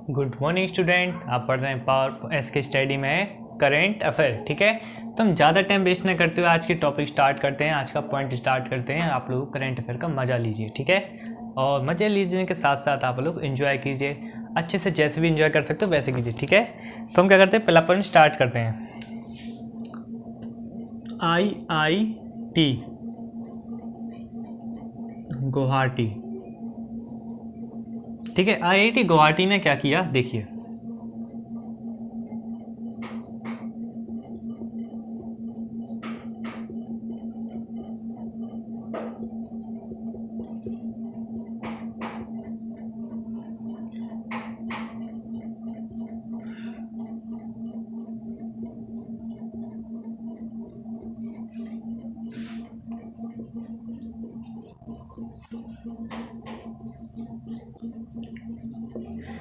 Good morning student. आप पढ़ रहे हैं पावर एस के स्टडी में करेंट अफेयर। ठीक है, तो हम ज़्यादा टाइम वेस्ट न करते हुए आज की टॉपिक स्टार्ट करते हैं। आज का पॉइंट स्टार्ट करते हैं। आप लोग करेंट अफेयर का मज़ा लीजिए, ठीक है, और मज़े लीजिए के साथ साथ आप लोग एंजॉय कीजिए अच्छे से, जैसे भी एंजॉय कर सकते हो वैसे कीजिए, ठीक है। तो हम क्या करते हैं, पहला पॉइंट स्टार्ट करते हैं। IIT गुवाहाटी, ठीक है। IIT गुवाहाटी ने क्या किया, देखिए।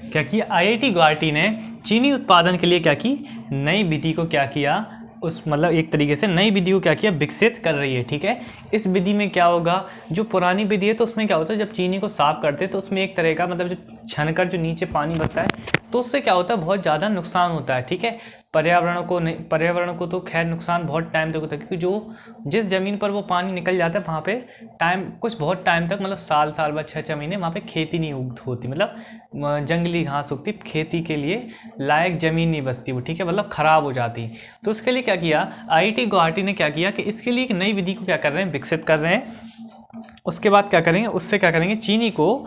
क्या किया IIT गुवाहाटी ने चीनी उत्पादन के लिए क्या की, नई विधि को क्या किया, उस मतलब एक तरीके से नई विधि को क्या किया, विकसित कर रही है, ठीक है। इस विधि में क्या होगा, जो पुरानी विधि है तो उसमें क्या होता है, जब चीनी को साफ करते हैं तो उसमें एक तरह का मतलब जो छनकर जो नीचे पानी बचता है तो उससे क्या होता है, बहुत ज़्यादा नुकसान होता है, ठीक है। पर्यावरण को तो खैर नुकसान बहुत टाइम तक होता है, क्योंकि जो जिस ज़मीन पर वो पानी निकल जाता है वहाँ पे बहुत टाइम तक, मतलब साल बाद 6-6 महीने वहाँ पे खेती नहीं होती, मतलब जंगली घास उगती, खेती के लिए लायक ज़मीन नहीं बचती वो, ठीक है, मतलब ख़राब हो जाती। तो उसके लिए क्या किया IIT गुवाहाटी ने, क्या किया कि इसके लिए एक नई विधि को क्या कर रहे हैं, विकसित कर रहे हैं। उसके बाद क्या करेंगे, उससे क्या करेंगे, चीनी को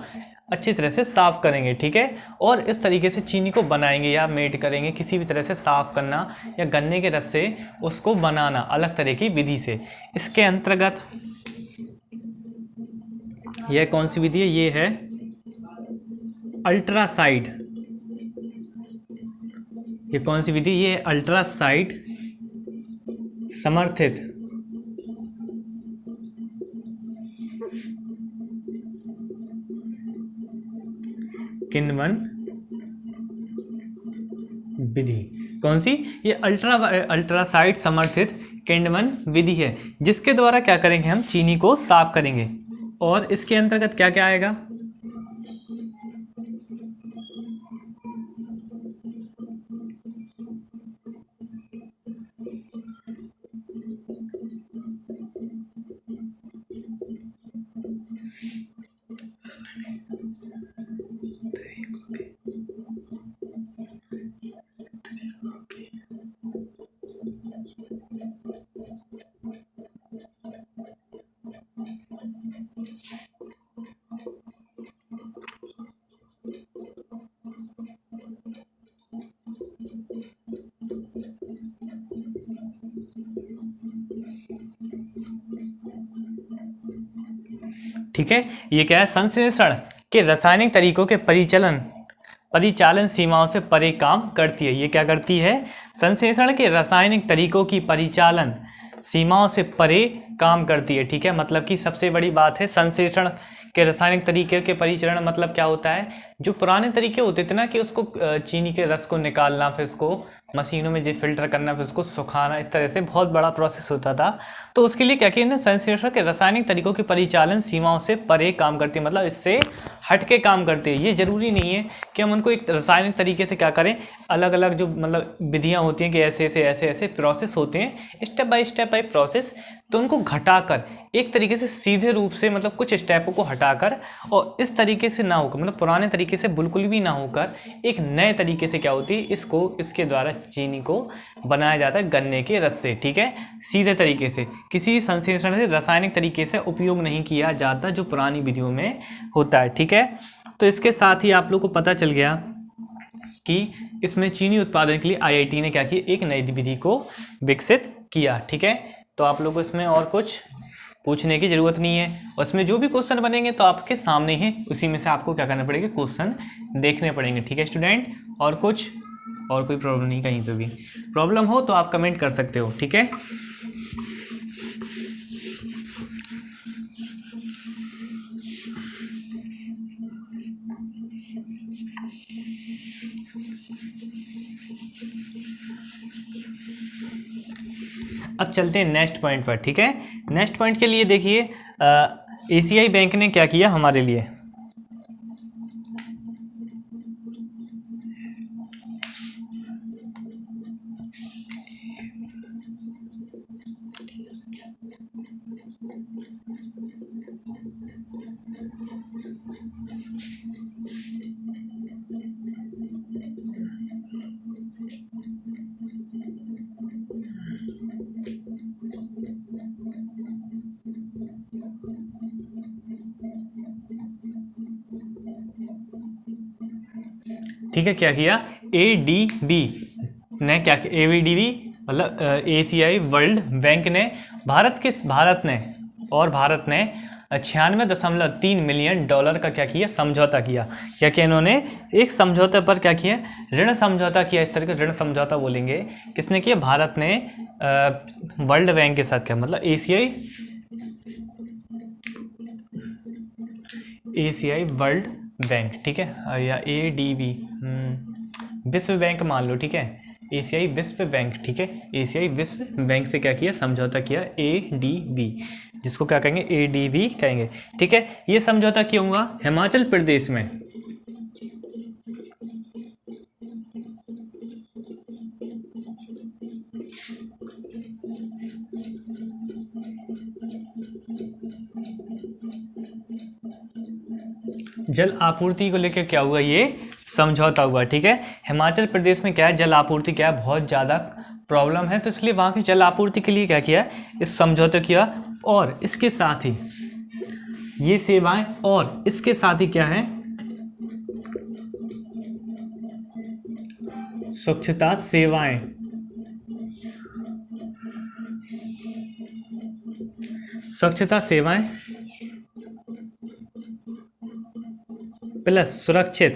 अच्छी तरह से साफ़ करेंगे, ठीक है, और इस तरीके से चीनी को बनाएंगे या मेड करेंगे, किसी भी तरह से साफ़ करना या गन्ने के रस से उसको बनाना अलग तरह की विधि से। इसके अंतर्गत यह कौन सी विधि है, ये है अल्ट्रासाइड। ये कौन सी विधि, ये अल्ट्रासाइड समर्थित किण्वन विधि। कौन सी, ये अल्ट्रासाइड समर्थित किण्वन विधि है, जिसके द्वारा क्या करेंगे, हम चीनी को साफ करेंगे। और इसके अंतर्गत क्या क्या आएगा, ठीक है। ये क्या है, संश्लेषण के रासायनिक तरीकों के परिचालन सीमाओं से परे काम करती है। ये क्या करती है, संश्लेषण के रासायनिक तरीकों की परिचालन सीमाओं से परे काम करती है, ठीक है। मतलब कि सबसे बड़ी बात है, संश्लेषण के रासायनिक तरीके के परिचरण मतलब क्या होता है, जो पुराने तरीके होते थे ना, कि उसको चीनी के रस को निकालना, फिर उसको मशीनों में जो फिल्टर करना, फिर उसको सुखाना, इस तरह से बहुत बड़ा प्रोसेस होता था। तो उसके लिए क्या किया ना, संश्लेषण के रासायनिक तरीकों की परिचालन सीमाओं से परे काम करती है, मतलब इससे हट के काम करते हैं। ये जरूरी नहीं है कि हम उनको एक रासायनिक तरीके से क्या करें, अलग अलग जो मतलब विधियां होती हैं कि ऐसे प्रोसेस होते हैं, स्टेप बाय प्रोसेस, तो उनको घटाकर एक तरीके से सीधे रूप से, मतलब कुछ स्टेपों को हटाकर, और इस तरीके से ना होकर, मतलब पुराने तरीके से बिल्कुल भी ना होकर, एक नए तरीके से क्या होती है, इसके द्वारा चीनी को बनाया जाता है गन्ने के रस से, ठीक है, सीधे तरीके से, किसी संश्लेषण से रासायनिक तरीके से उपयोग नहीं किया जाता जो पुरानी विधियों में होता है, ठीक है। तो इसके साथ ही आप लोग को पता चल गया कि इसमें चीनी उत्पादन के लिए IIT ने क्या किया, एक नई विधि को विकसित किया, ठीक है। तो आप लोग को इसमें और कुछ पूछने की जरूरत नहीं है, और इसमें जो भी क्वेश्चन बनेंगे तो आपके सामने ही, उसी में से आपको क्या करना पड़ेगा, क्वेश्चन देखने पड़ेंगे, ठीक है स्टूडेंट। और कोई प्रॉब्लम नहीं, कहीं पे भी प्रॉब्लम हो तो आप कमेंट कर सकते हो, ठीक है। अब चलते हैं नेक्स्ट पॉइंट पर, ठीक है। नेक्स्ट पॉइंट के लिए देखिए, ACI बैंक ने क्या किया हमारे लिए, ठीक है, क्या किया, ADB ने क्या किया, ADB मतलब एशियाई वर्ल्ड बैंक ने भारत ने 96.3 मिलियन डॉलर का क्या किया, समझौता किया। क्या किया इन्होंने, एक समझौते पर क्या किया, ऋण समझौता किया। इस तरह का ऋण समझौता बोलेंगे। किसने किया, भारत ने वर्ल्ड बैंक के साथ। क्या मतलब, एशियाई वर्ल्ड बैंक, ठीक है, या ADB, विश्व बैंक मान लो, ठीक है, एशियाई विश्व बैंक, ठीक है, एशियाई विश्व बैंक से क्या किया, समझौता किया, ADB, जिसको क्या कहेंगे, ADB कहेंगे, ठीक है। ये समझौता क्यों हुआ, हिमाचल प्रदेश में जल आपूर्ति को लेकर क्या हुआ, ये समझौता हुआ, ठीक है। हिमाचल प्रदेश में क्या है, जल आपूर्ति क्या है, बहुत ज़्यादा प्रॉब्लम है, तो इसलिए वहाँ की जल आपूर्ति के लिए क्या किया, इस समझौता किया। और इसके साथ ही ये सेवाएं, और इसके साथ ही क्या है, स्वच्छता सेवाएं, स्वच्छता सेवाएं प्लस सुरक्षित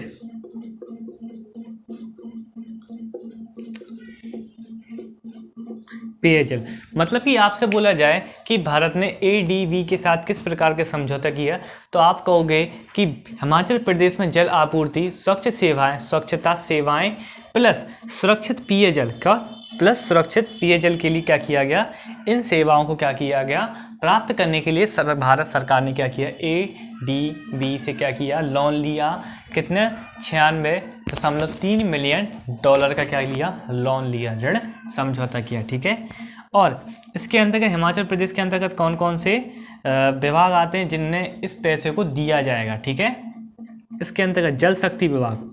पेयजल। मतलब कि आपसे बोला जाए कि भारत ने ADB के साथ किस प्रकार के समझौता किया, तो आप कहोगे कि हिमाचल प्रदेश में जल आपूर्ति, स्वच्छता सेवाएं प्लस सुरक्षित पेयजल का, प्लस सुरक्षित पेयजल के लिए क्या किया गया, इन सेवाओं को क्या किया गया, प्राप्त करने के लिए भारत सरकार ने क्या किया, ADB से क्या किया, लोन लिया। कितने, 96.3 मिलियन डॉलर का क्या लिया, लोन लिया, ऋण समझौता किया, ठीक है। और इसके अंतर्गत हिमाचल प्रदेश के अंतर्गत कौन कौन से विभाग आते हैं जिनने इस पैसे को दिया जाएगा, ठीक है। इसके अंतर्गत जल शक्ति विभाग,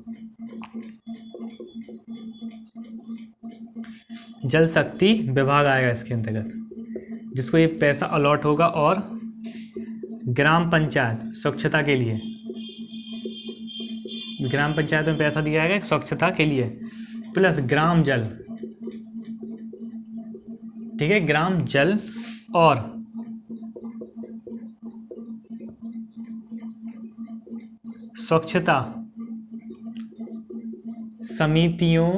जल शक्ति विभाग आएगा इसके अंतर्गत, जिसको ये पैसा अलॉट होगा। और ग्राम पंचायत स्वच्छता के लिए, ग्राम पंचायत में पैसा दिया जाएगा स्वच्छता के लिए, प्लस ग्राम जल, ठीक है, ग्राम जल और स्वच्छता समितियों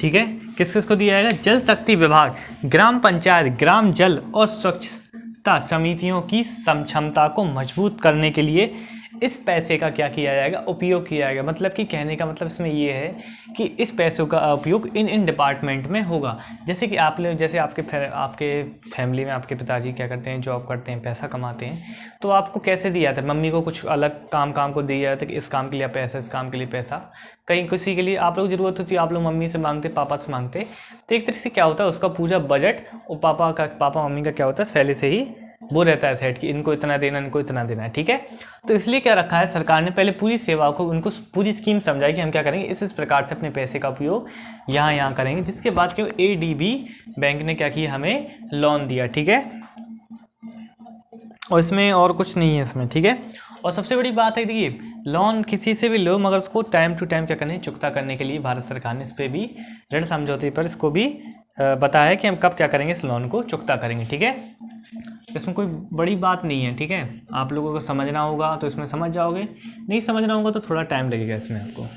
ठीक है। किस किस को दिया जाएगा, जल शक्ति विभाग, ग्राम पंचायत, ग्राम जल और स्वच्छता समितियों की क्षमता को मजबूत करने के लिए इस पैसे का क्या किया जाएगा, उपयोग किया जाएगा। मतलब कि कहने का मतलब इसमें ये है कि इस पैसों का उपयोग इन डिपार्टमेंट में होगा। जैसे कि आप लोग, जैसे आपके फैमिली में आपके पिताजी क्या करते हैं, जॉब करते हैं, पैसा कमाते हैं, तो आपको कैसे दिया जाता है, मम्मी को कुछ अलग काम को दिया जाता है कि इस काम के लिए पैसा, इस काम के लिए पैसा। कहीं किसी के लिए आप लोग ज़रूरत होती है, आप लोग मम्मी से मांगते, पापा से मांगते, तो एक तरह से क्या होता है, उसका पूरा बजट और पापा मम्मी का क्या होता है, पहले से ही वो रहता है सेट कि इनको इतना देना, इनको इतना देना है, ठीक है। तो इसलिए क्या रखा है सरकार ने, पहले पूरी सेवा को उनको पूरी स्कीम समझाई कि हम क्या करेंगे, इस प्रकार से अपने पैसे का उपयोग यहाँ करेंगे। जिसके बाद क्यों ADB बैंक ने क्या किया, हमें लोन दिया, ठीक है। और इसमें और कुछ नहीं है इसमें, ठीक है। और सबसे बड़ी बात है, देखिए, लोन किसी से भी लो, मगर उसको टाइम टू टाइम क्या करना है, चुकता करने के लिए भारत सरकार ने इस पर भी ऋण समझौते पर इसको भी बताया है कि हम कब क्या करेंगे, इस लोन को चुकता करेंगे, ठीक है। इसमें कोई बड़ी बात नहीं है, ठीक है। आप लोगों को समझना होगा तो इसमें समझ जाओगे, नहीं समझना होगा तो थोड़ा टाइम लगेगा इसमें आपको।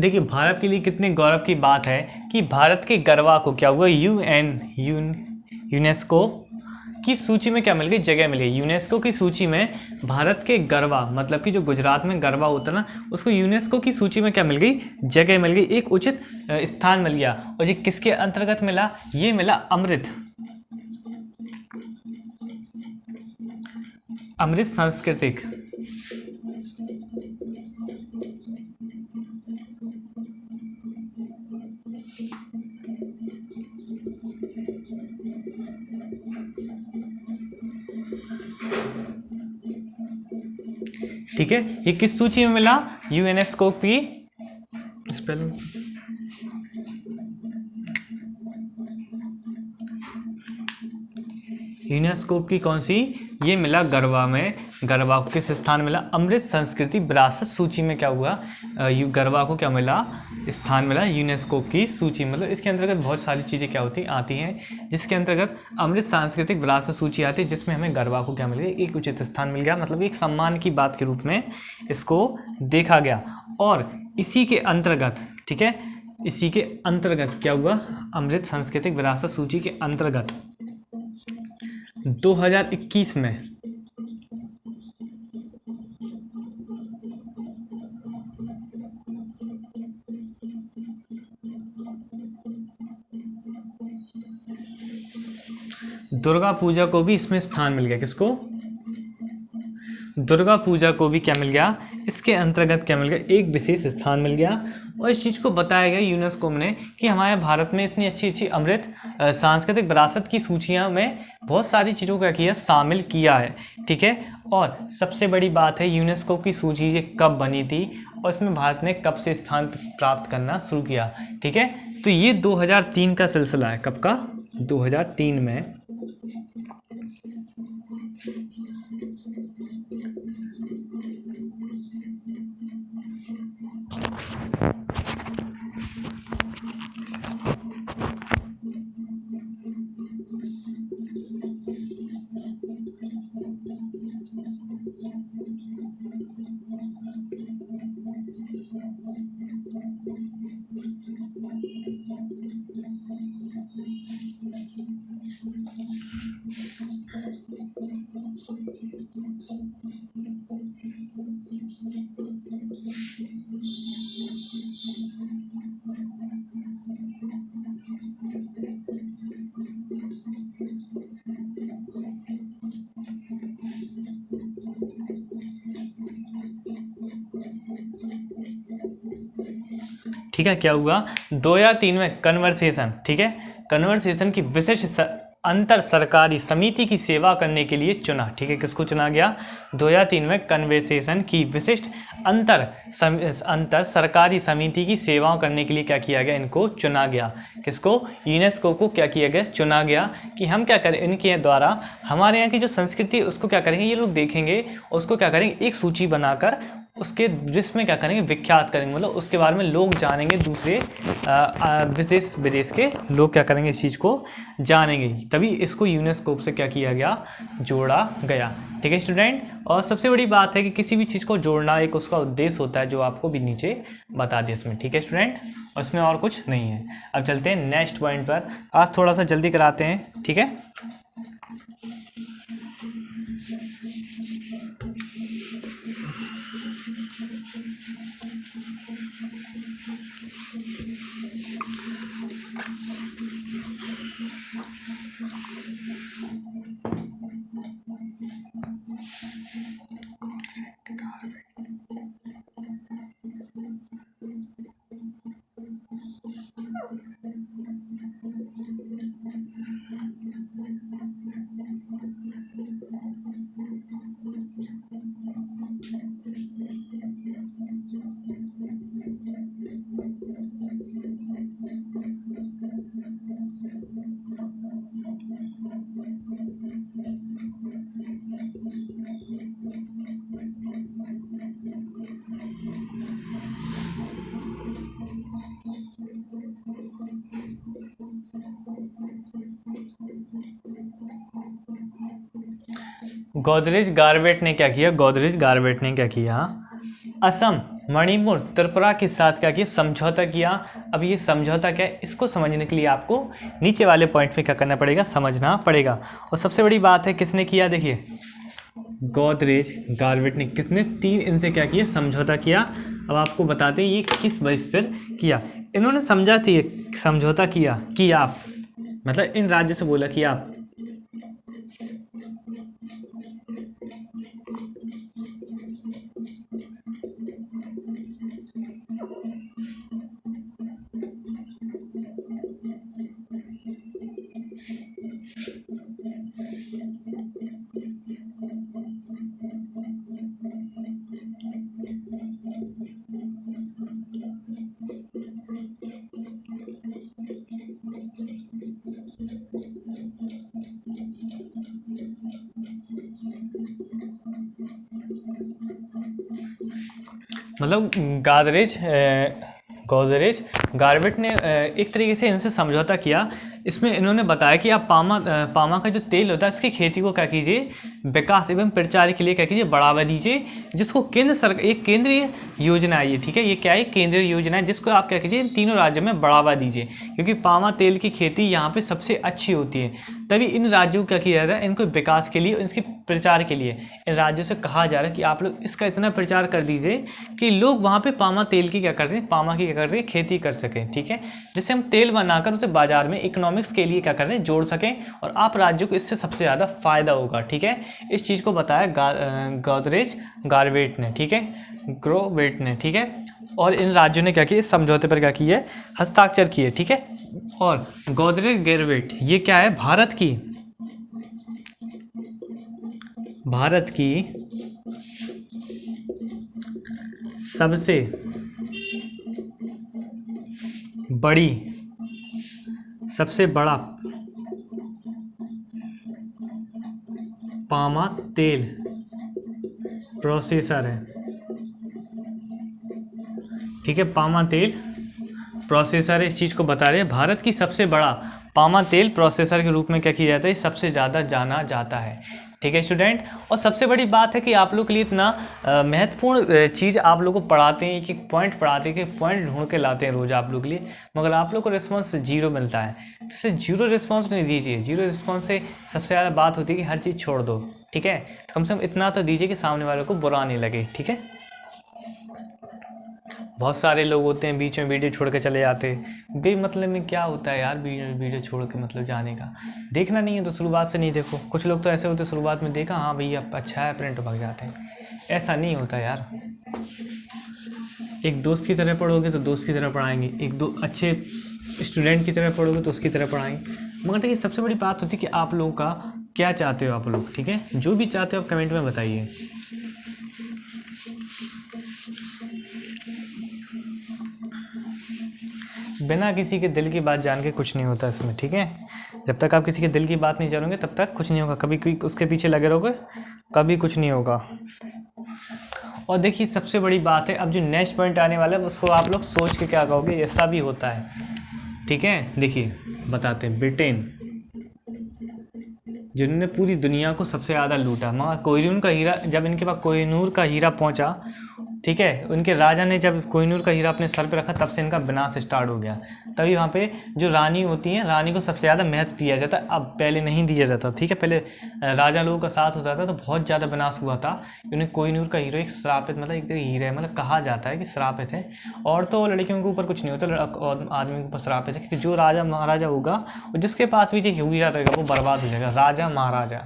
देखिए भारत के लिए कितने गौरव की बात है कि भारत के गरबा को क्या हुआ, यूनेस्को की सूची में क्या मिल गई, जगह मिल गई। यूनेस्को की सूची में भारत के गरबा, मतलब कि जो गुजरात में गरबा होता है ना, उसको यूनेस्को की सूची में क्या मिल गई, जगह मिल गई, एक उचित स्थान मिल गया। और ये किसके अंतर्गत मिला, ये मिला अमृत सांस्कृतिक ठीक है। ये किस सूची में मिला, यूनेस्को की स्पेलिंग, यूनेस्को की कौन सी, ये मिला गरबा में। गरबा को किस स्थान मिला, अमृत संस्कृति विरासत सूची में क्या हुआ, गरबा को क्या मिला, स्थान मिला यूनेस्को की सूची। मतलब इसके अंतर्गत बहुत सारी चीज़ें क्या होती आती हैं, जिसके अंतर्गत अमृत सांस्कृतिक विरासत सूची आती है, जिसमें हमें गरबा को क्या मिल गया, एक उचित स्थान मिल गया। मतलब एक सम्मान की बात के रूप में इसको देखा गया। और इसी के अंतर्गत, ठीक है, इसी के अंतर्गत क्या हुआ, अमृत सांस्कृतिक विरासत सूची के अंतर्गत 2021 में दुर्गा पूजा को भी इसमें स्थान मिल गया। किसको, दुर्गा पूजा को भी क्या मिल गया, इसके अंतर्गत क्या मिल गया, एक विशेष स्थान मिल गया। और इस चीज़ को बताया गया यूनेस्को ने कि हमारे भारत में इतनी अच्छी अच्छी अमृत सांस्कृतिक विरासत की सूचियाँ में बहुत सारी चीज़ों का किया, शामिल किया है। ठीक है। और सबसे बड़ी बात है, यूनेस्को की सूची ये कब बनी थी और इसमें भारत ने कब से स्थान प्राप्त करना शुरू किया। ठीक है। तो ये 2003 का सिलसिला है। कब का, 2003 में। ठीक है। क्या हुआ, 2 या 3 में कन्वर्सेशन, ठीक है, कन्वर्सेशन की विशिष्ट अंतर सरकारी समिति की सेवा करने के लिए चुना। ठीक है। किसको चुना गया, 2 या 3 में कन्वर्सेशन की विशिष्ट अंतर सरकारी समिति की सेवाओं करने के लिए क्या किया गया, इनको चुना गया। किसको, यूनेस्को को क्या किया गया, चुना गया कि हम क्या करें, इनके द्वारा हमारे यहाँ की जो संस्कृति है उसको क्या करेंगे, ये लोग देखेंगे, उसको क्या करेंगे, एक सूची बनाकर उसके जिसमें क्या करेंगे, विख्यात करेंगे, मतलब उसके बारे में लोग जानेंगे, दूसरे विदेश विदेश के लोग क्या करेंगे, इस चीज़ को जानेंगे। तभी इसको यूनेस्को से क्या किया गया, जोड़ा गया। ठीक है स्टूडेंट। और सबसे बड़ी बात है कि किसी भी चीज़ को जोड़ना एक उसका उद्देश्य होता है, जो आपको भी नीचे बता दिया इसमें। ठीक है स्टूडेंट, और इसमें और कुछ नहीं है। अब चलते हैं नेक्स्ट पॉइंट पर। आज थोड़ा सा जल्दी कराते हैं। ठीक है। गोदरेज गारवेट ने क्या किया, गोदरेज गारवेट ने क्या किया, असम मणिपुर त्रिपुरा के साथ क्या किया, समझौता किया। अब ये समझौता क्या है, इसको समझने के लिए आपको नीचे वाले पॉइंट में क्या करना पड़ेगा, समझना पड़ेगा। और सबसे बड़ी बात है किसने किया, देखिए गोदरेज गारवेट ने, किसने, 3 इनसे क्या किया, समझौता किया। अब आपको बताते हैं ये किस बेस पर किया। इन्होंने समझौता किया कि आप, मतलब इन राज्यों से बोला कि आप मतलब गोदरेज गारवेट ने एक तरीके से इनसे समझौता किया। इसमें इन्होंने बताया कि आप पामा का जो तेल होता है इसकी खेती को क्या कीजिए, विकास एवं प्रचार के लिए क्या कीजिए, बढ़ावा दीजिए। जिसको केंद्र सरकार, एक केंद्रीय योजना है ये, ठीक है, ये क्या है, केंद्रीय योजना है, जिसको आप क्या कीजिए, इन तीनों राज्यों में बढ़ावा दीजिए। क्योंकि पामा तेल की खेती यहाँ पे सबसे अच्छी होती है, तभी इन राज्यों को क्या किया जा रहा है, इनको विकास के लिए, इसके प्रचार के लिए इन राज्यों से कहा जा रहा है कि आप लोग इसका इतना प्रचार कर दीजिए कि लोग वहाँ पे पामा तेल की क्या करते हैं, पामा की क्या करते हैं, खेती कर सकें, ठीक है, जिससे हम तेल बनाकर उसे बाजार में इकोनॉमिक्स के लिए क्या करते हैं, जोड़ सकें, और आप राज्यों को इससे सबसे ज़्यादा फायदा होगा, ठीक है। इस चीज़ को बताया गोदरेज गारवेट ने, ठीक है, ग्रोवेट ने, ठीक है। और इन राज्यों ने क्या किया, इस समझौते पर क्या किया, हस्ताक्षर किए, ठीक है। और गोदरेज गारवेट ये क्या है, भारत की सबसे बड़ा पामा तेल प्रोसेसर है, ठीक है, पामा तेल प्रोसेसर है। इस चीज़ को बता रहे हैं, भारत की सबसे बड़ा पामा तेल प्रोसेसर के रूप में क्या किया जाता है, सबसे ज़्यादा जाना जाता है, ठीक है स्टूडेंट। और सबसे बड़ी बात है कि आप लोग के लिए इतना महत्वपूर्ण चीज़ आप लोग को पढ़ाते हैं, एक पॉइंट पढ़ाते हैं, कि पॉइंट ढूंढ के लाते हैं रोज़ आप लोग के लिए, मगर आप लोग को रिस्पॉन्स 0 मिलता है। तो इसे 0 रिस्पॉन्स नहीं दीजिए। 0 रिस्पॉन्स से सबसे ज़्यादा बात होती है कि हर चीज़ छोड़ दो, ठीक है। तो कम से कम इतना तो दीजिए कि सामने वाले को बुरा नहीं लगे, ठीक है। बहुत सारे लोग होते हैं बीच में वीडियो छोड़ के चले जाते हैं, बेमतलब में क्या होता है यार, वीडियो छोड़ के मतलब जाने का, देखना नहीं है तो शुरुआत से नहीं देखो। कुछ लोग तो ऐसे होते हैं, शुरुआत में देखा, हाँ भैया अच्छा है, प्रिंट भाग जाते हैं। ऐसा नहीं होता यार, एक दोस्त की तरह पढ़ोगे तो दोस्त की तरह पढ़ाएंगे, एक दो अच्छे स्टूडेंट की तरह पढ़ोगे तो उसकी तरह पढ़ाएंगे। मगर देखिए सबसे बड़ी बात होती है कि आप लोगों का क्या चाहते हो आप लोग, ठीक है, जो भी चाहते हो आप कमेंट में बताइए। बिना किसी के दिल की बात जान के कुछ नहीं होता इसमें, ठीक है। जब तक आप किसी के दिल की बात नहीं जानोगे तब तक कुछ नहीं होगा, कभी कोई उसके पीछे लगे रहोगे कभी कुछ नहीं होगा। और देखिए सबसे बड़ी बात है, अब जो नेक्स्ट पॉइंट आने वाला है उसको आप लोग सोच के क्या कहोगे, ऐसा भी होता है, ठीक है। देखिए बताते हैं, ब्रिटेन जिन्होंने पूरी दुनिया को सबसे ज़्यादा लूटा, मगर कोहिनूर का हीरा, जब इनके पास कोहिनूर का हीरा पहुंचा, ठीक है, उनके राजा ने जब कोहिनूर का हीरा अपने सर पे रखा, तब से इनका विनाश स्टार्ट हो गया। तभी वहाँ पे जो रानी होती हैं, रानी को सबसे ज़्यादा महत्व दिया जाता है, अब पहले नहीं दिया जाता, ठीक है। पहले राजा लोगों का साथ होता था तो बहुत ज़्यादा विनाश हुआ था। उन्हें कोहिनूर का हीरो एक श्रापित, मतलब एक तरह हीरा है, मतलब कहा जाता है कि श्रापित है। और तो लड़कियों के ऊपर कुछ नहीं होता, और आदमी के ऊपर श्रापित है, क्योंकि जो राजा महाराजा होगा और जिसके पास भी जो हीरा रहेगा वो बर्बाद हो जाएगा। राजा महाराजा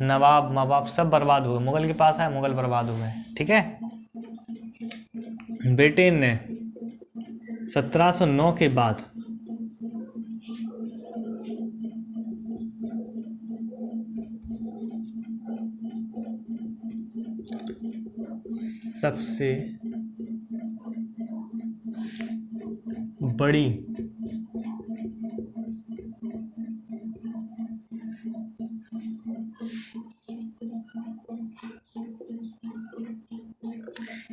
नवाब मवाब सब बर्बाद हो गए, मुगल के पास आए मुगल बर्बाद हो गए, ठीक है। ब्रिटेन ने 1709 के बाद सबसे बड़ी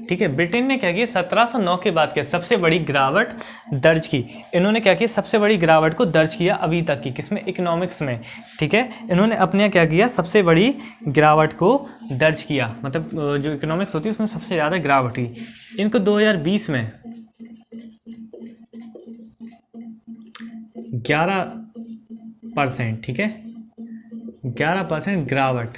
ठीक है, ब्रिटेन ने क्या किया 1709 के बाद क्या सबसे बड़ी गिरावट दर्ज की। इन्होंने क्या किया सबसे बड़ी गिरावट को दर्ज किया अभी तक की, किसमें, इकोनॉमिक्स में। ठीक है, इन्होंने अपने क्या किया सबसे बड़ी गिरावट को दर्ज किया, मतलब जो इकोनॉमिक्स होती है उसमें सबसे ज़्यादा गिरावट हुई। इनको 2020 में 11%, ठीक है, 11% गिरावट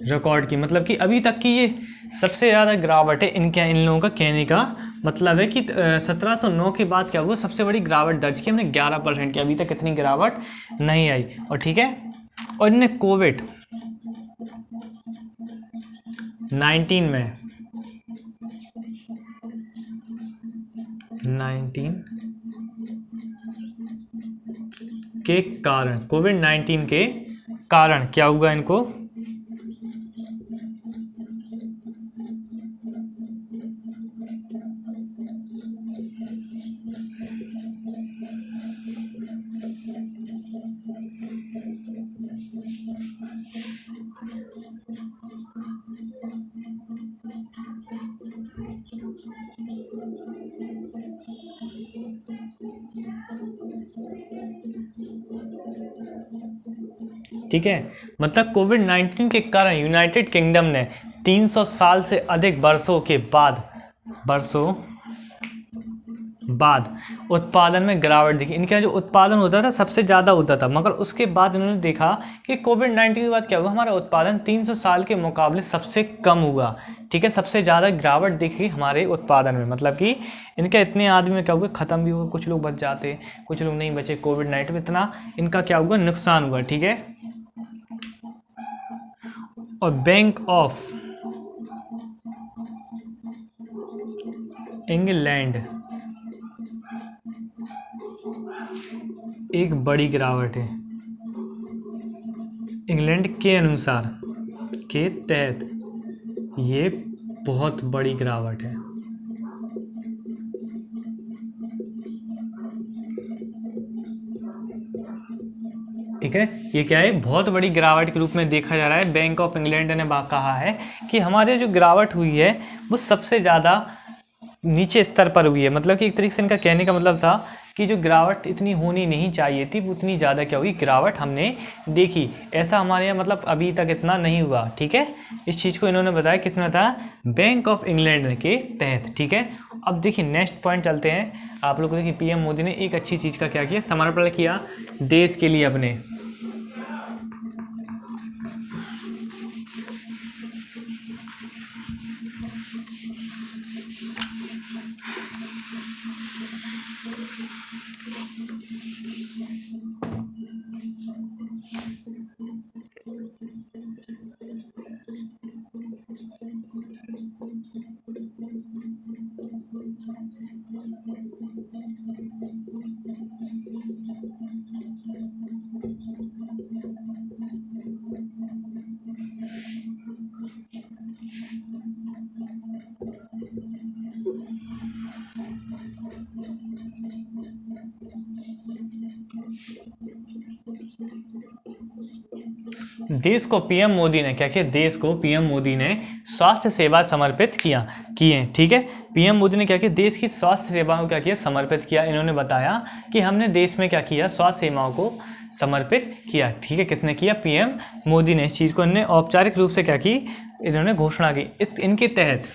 रिकॉर्ड की, मतलब कि अभी तक की ये सबसे ज़्यादा गिरावट है। इन लोगों का कहने का मतलब है कि 1709 के बाद क्या हुआ सबसे बड़ी गिरावट दर्ज की हमने 11% की, अभी तक इतनी गिरावट नहीं आई। और ठीक है, और इन्हें कोविड 19 में 19 के कारण, कोविड 19 के कारण क्या हुआ इनको, ठीक है, मतलब कोविड 19 के कारण यूनाइटेड किंगडम ने 300 साल से अधिक वर्षों बाद उत्पादन में गिरावट दिखी। इनका जो उत्पादन होता था सबसे ज़्यादा होता था, मगर उसके बाद इन्होंने देखा कि कोविड 19 के बाद क्या हुआ, हमारा उत्पादन 300 साल के मुकाबले सबसे कम हुआ। ठीक है, सबसे ज़्यादा गिरावट दिखी हमारे उत्पादन में, मतलब कि इनके इतने आदमी में क्या हुआ, ख़त्म भी हुआ, कुछ लोग बच जाते, कुछ लोग नहीं बचे। कोविड 19 में इतना इनका क्या हुआ, नुकसान हुआ। ठीक है, और बैंक ऑफ इंग्लैंड एक बड़ी गिरावट है, इंग्लैंड के अनुसार के तहत ये बहुत बड़ी गिरावट है। ठीक है, ये क्या है, बहुत बड़ी गिरावट के रूप में देखा जा रहा है। बैंक ऑफ इंग्लैंड ने कहा है कि हमारे जो गिरावट हुई है वो सबसे ज़्यादा नीचे स्तर पर हुई है, मतलब कि एक तरीके से इनका कहने का मतलब था कि जो गिरावट इतनी होनी नहीं चाहिए थी उतनी ज़्यादा क्या हुई, गिरावट हमने देखी। ऐसा हमारे यहाँ मतलब अभी तक इतना नहीं हुआ। ठीक है, इस चीज़ को इन्होंने बताया, किसने बताया, बैंक ऑफ इंग्लैंड के तहत। ठीक है, अब देखिए नेक्स्ट पॉइंट चलते हैं। आप लोग को देखिए पीएम मोदी ने एक अच्छी चीज़ का क्या किया, समर्पण किया देश के लिए अपने। देश को पीएम मोदी ने क्या किया, देश को पीएम मोदी ने स्वास्थ्य सेवा समर्पित किए। ठीक है, पीएम मोदी ने क्या किया, देश की स्वास्थ्य सेवाओं को क्या किया, समर्पित किया। इन्होंने बताया कि हमने देश में क्या किया, स्वास्थ्य सेवाओं को समर्पित किया। ठीक है, किसने किया, पीएम मोदी ने। इस चीज़ को इन्होंने औपचारिक रूप से क्या की, इन्होंने घोषणा की। इनके तहत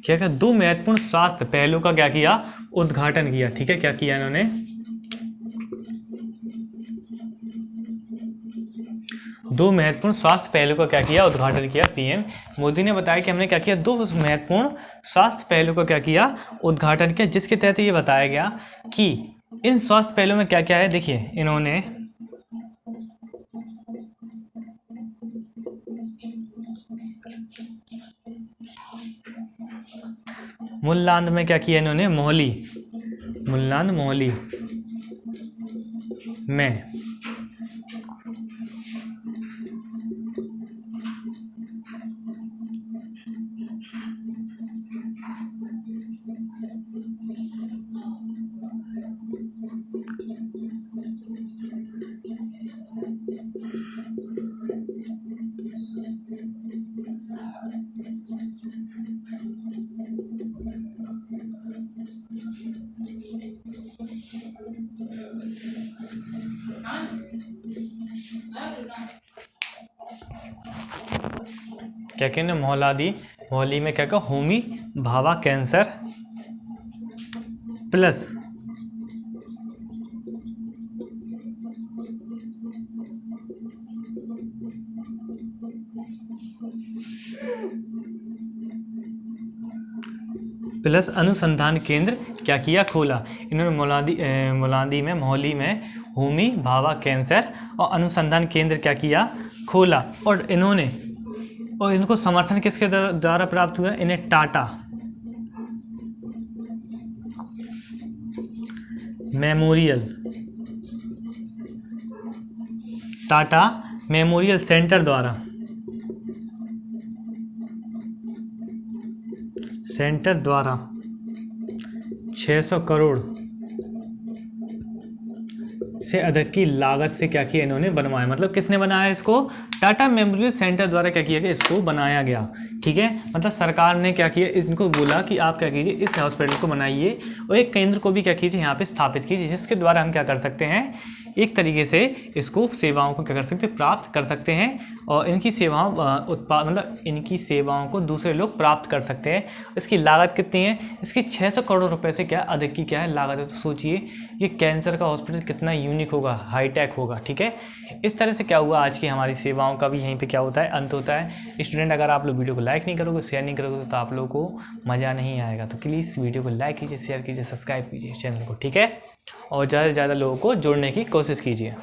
क्या किया, दो महत्वपूर्ण स्वास्थ्य पहलू का क्या किया, उद्घाटन किया। ठीक है, क्या किया इन्होंने, दो महत्वपूर्ण स्वास्थ्य पहलू का क्या किया, उद्घाटन किया। पीएम मोदी ने बताया कि हमने क्या किया, दो महत्वपूर्ण स्वास्थ्य पहलू का क्या किया, उद्घाटन किया, जिसके तहत ये बताया गया कि इन स्वास्थ्य पहलू में क्या क्या है। देखिए इन्होंने मूलांध में क्या किया इन्होंने, मोहली, मूलांध मोहली में क्या कहने, मोहलादी मोहली में क्या कहा, होमी भाभा कैंसर प्लस अनुसंधान केंद्र क्या किया, खोला। इन्होंने मोलादी में मोहली में होमी भाभा कैंसर और अनुसंधान केंद्र क्या किया, खोला। और इनको समर्थन किसके द्वारा प्राप्त हुआ, इन्हें टाटा मेमोरियल सेंटर द्वारा 600 करोड़ से अधिक की लागत से क्या किया इन्होंने, बनवाया। मतलब किसने बनाया इसको, टाटा मेमोरियल सेंटर द्वारा क्या किया गया, इसको बनाया गया। ठीक है, मतलब सरकार ने क्या किया, इनको बोला कि आप क्या कीजिए, इस हॉस्पिटल को बनाइए और एक केंद्र को भी क्या कीजिए, यहाँ पे स्थापित कीजिए, जिसके द्वारा हम क्या कर सकते हैं, एक तरीके से इसको सेवाओं को क्या कर सकते हैं, प्राप्त कर सकते हैं और इनकी सेवाओं इनकी सेवाओं को दूसरे लोग प्राप्त कर सकते हैं। इसकी लागत कितनी है, इसकी 600 करोड़ रुपए से क्या अधिक की क्या है लागत है। तो सोचिए ये कैंसर का हॉस्पिटल कितना यूनिक होगा, हाईटेक होगा। ठीक है, इस तरह से क्या हुआ, आज की हमारी सेवाओं का भी यहीं पे क्या होता है, अंत होता है। स्टूडेंट, अगर आप लोग वीडियो को लाइक नहीं करोगे, शेयर नहीं करोगे तो आप लोगों को मज़ा नहीं आएगा। तो प्लीज़ वीडियो को लाइक कीजिए, शेयर कीजिए, सब्सक्राइब कीजिए चैनल को। ठीक है, और ज़्यादा से ज़्यादा लोगों को जोड़ने की कोशिश कीजिए।